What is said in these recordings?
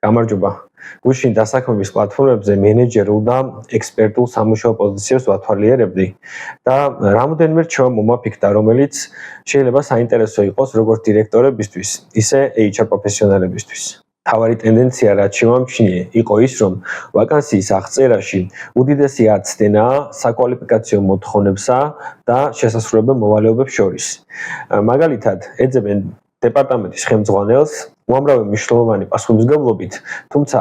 გამარჯობა. გუშინ დასაქმების პლატფორმებზე მენეჯერულ და ექსპერტულ სამუშაო პოზიციებს ვათვალიერებდი და რამოდენიმე რჩევა მომაფიქრდა, რომელიც შეიძლება საინტერესო იყოს როგორც დირექტორებისთვის, ისე HR პროფესიონალებისთვის. თავარი ტენდენცია, რაც შემამჩნიე, იყო ის, რომ ვაკანსიის აღწერაში უდიდესი აცდენაა საკვალიფიკაციო მოთხოვნებსა და შესასრულებელ მოვალეობებს შორის. მაგალითად, ეძებენ დეპარტამენტის ხელმძღვანელს უამრავი მნიშვნელოვანი პასუხისმგებლობით, თუმცა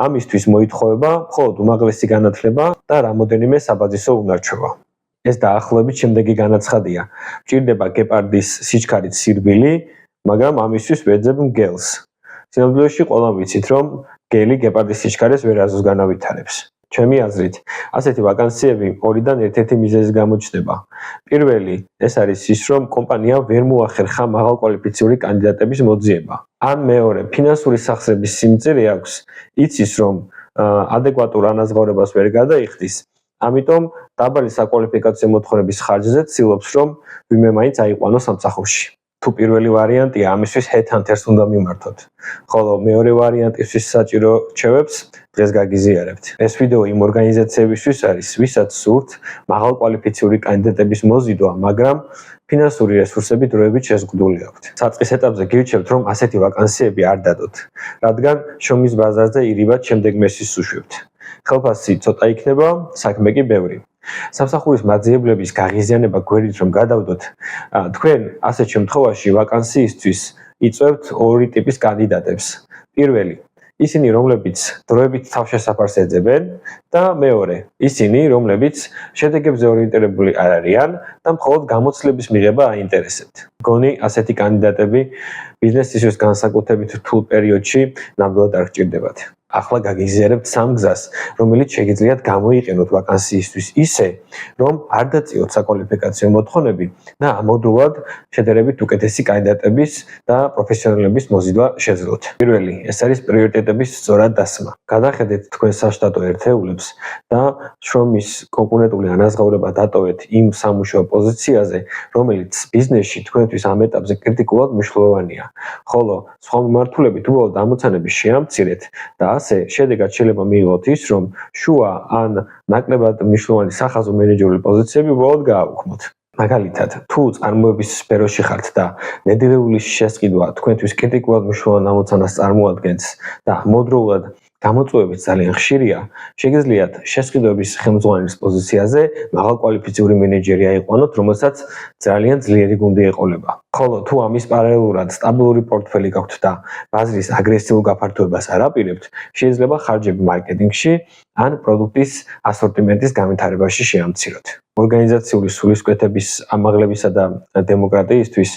ამისთვის მოითხოვება მხოლოდ უმაღლესი განათლება და რამოდენიმე საბაზისო უნარჩვევა. ეს დაახლოებით შემდეგი განაცხადია: მჭირდება გეპარდის სიჩქარით სირბილი, მაგრამ ამისთვის ვეძებ მგელს. სინამდვილეში ყველამ ვიცით, რომ მგელი გეპარდის სიჩქარეს ვერასდროს განავითარებს. ჩემი აზრით, ასეთი ვაკანსიები ორიდან ერთ-ერთი მიზეზი გამოჩნდება. პირველი, ეს არის ის, რომ კომპანიამ ვერ მოახერხა მაღალკვალიფიციური კანდიდატების მოძიება. ან მეორე, ფინანსური სახსრების სიმწირე აქვს, იცის, რომ ადეკვატურ ანაზღაურებას ვერ გადაიხდის, ამიტომ დაბალი საკვალიფიკაციო მოთხოვნების ხარჯზე ცდილობს, რომ ვინმე მაინც აიყვანოს სამსახურში. თუ პირველი ვარიანტია, ამისთვის headhunters უნდა მიმართოთ, ხოლო მეორე ვარიანტისთვის საჭირო რჩევებს დღეს გაგიზიარებთ. ეს ვიდეო იმ ორგანიზაციებისთვის არის, ვისაც სურთ მაღალკვალიფიციური კანდიდატების მოზიდვა, მაგრამ ფინანსური რესურსები დროებით შეზღუდული აქვთ. საწყის ეტაპზე გირჩევთ, რომ ასეთი ვაკანსიები არ დადოთ, რადგან შრომის ბაზარზე ირიბად შემდეგ მესის უშვებთ. ხელფასი ცოტა იქნება, საქმე კი ბევრი. სამსახურის მაძიებლების გაღიზიანება გვერდით რომ გადავდოთ, თქვენ ასეთ შემთხვევაში ვაკანსიისთვის იწვევთ ორი ტიპის კანდიდატებს. პირველი, ისინი რომლებიც დროებით თავშესაფარს ეძებენ და მეორე, ისინი რომლებიც შედეგებზე ორიენტირებული არ არიან და მხოლოდ გამოცდილების მიღება აინტერესებთ. მგონი ასეთი კანდიდატები ბიზნესისთვის განსაკუთრებით რთულ პერიოდში ნამდვილად არ გჭირდებათ. ახლა გაგიზიარებთ სამ გზას, რომელიც შეგიძლიათ გამოიყენოთ ვაკანსიისთვის ისე, რომ არ დაწიოთ საკვალიფიკაციო მოთხოვნები და ამავდროულად შედარებით უკეთესი კანდიდატების და პროფესიონალების მოზიდვა შეძლოთ. პირველი, ეს არის პრიორიტეტების სწორად დასმა. გადახედეთ თქვენ საშტატო ერთეულებს და შრომის კონკურენტული ანაზღაურება დატოვეთ იმ სამუშაო პოზიციაზე, რომელიც ბიზნესში თქვენთვის ამ ეტაპზე კრიტიკულად მნიშვნელოვანია, ხოლო სხვა მიმართულებით უბრალოდ ამოცანების შეამცირეთ და ასე შედეგად შეიძლება მიიღოთ ის, რომ შუა ან ნაკლებად მნიშვნელოვანი სახაზო მენეჯერული პოზიციები უბრალოდ გააუქმოთ. მაგალითად, თუ წარმოების სფეროში ხართ და ნედირეული შესყიდვა თქვენთვის კრიტიკულად მნიშვნელოვან ამოცანას წარმოადგენს და ამავდროულად გამოწვევებიც ძალიან ხშირია, შეგიძლიათ შესყიდვების ხელმძღვანელის პოზიციაზე მაღალკვალიფიციური მენეჯერი აიყვანოთ, რომელსაც ძალიან ძლიერი გუნდი ეყოლება. ხოლო თუ ამის პარალელურად სტაბილური პორტფელი გაქვთ და ბაზრის აგრესიულ გაფართოებას არ აპირებთ, შეიძლება ხარჯები მარკეტინგში ან პროდუქტის ასორტიმენტის განვითარებაში შეამციროთ. ორგანიზაციული სულისკვეთების ამაღლებისა და დემოკრატიისთვის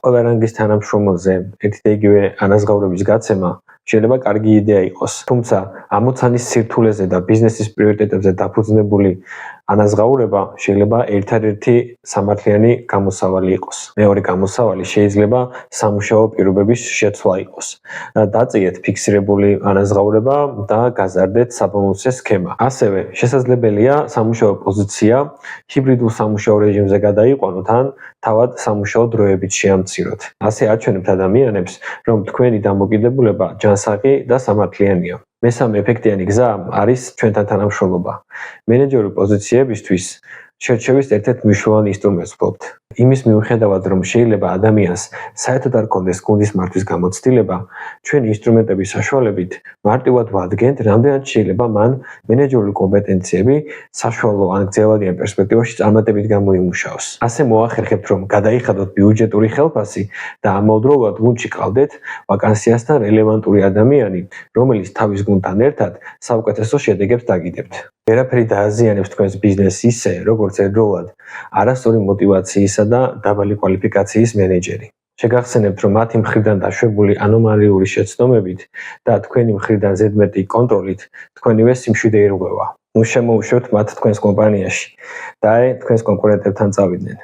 ყველა რანგის თანამშრომელზე ერთი და იგივე ანაზღაურების გაცემა შეიძლება კარგი იდეა იყოს, თუმცა ამოცანის სირთულეზე და ბიზნესის პრიორიტეტებზე დაფუძნებული ანაზღაურება შეიძლება ერთადერთი სამართლიანი გამოსავალი იყოს. მეორე გამოსავალი შეიძლება სამუშაო პირობების შეცვლა იყოს. დაწიეთ ფიქსირებული ანაზღაურება და გაზარდეთ საბონუსე სქემა. ასევე შესაძლებელია სამუშაო პოზიცია ჰიბრიდულ სამუშაო რეჟიმზე გადაიყვანოთ ან თავად სამუშაო დროებით შეამციროთ. ასე აჩვენებთ ადამიანებს, რომ თქვენი დამოკიდებულება ჯანსაღი და სამართლიანია. მესამე ეფექტიანი გზა არის ჩვენთან თანამშრომლობა. მენეჯერული პოზიციებისთვის შერჩევის ერთ-ერთ მნიშვნელოვან ინსტრუმენტს ვფლობთ. იმის მიუხედავად, რომ შეიძლება ადამიანს საერთოდ არ ჰქონდეს გუნდის მართვის გამოცდილება, ჩვენი ინსტრუმენტების საშუალებით მარტივად ვადგენთ, რამდენად შეიძლება მან მენეჯერული კომპეტენციები საშუალო ან გრძელვადიან პერსპექტივაში წარმატებით გამოიმუშაოს. ასე მოახერხებთ, რომ გადაიხადოთ ბიუჯეტური ხელფასი და ამავდროულად გუნდში ყავდეთ ვაკანსიასთან რელევანტური ადამიანი, რომელიც თავის გუნდთან ერთად საუკეთესო შედეგებს დაგიდებთ. ვერაფერი დააზიანებს თქვენს ბიზნესს ისე, როგორც ერთდროულად არასწორი მოტივაციისა და დაბალი კვალიფიკაციის მენეჯერი. შეგახსენებთ, რომ მათი მხრიდან დაშვებული ანომალიური შეცდომებით და თქვენი მხრიდან ზედმეტი კონტროლით თქვენივე სიმშვიდე ირღვევა. ნუ შემოუშვებთ მათ თქვენს კომპანიაში და თქვენს კონკურენტებთან წავიდნენ.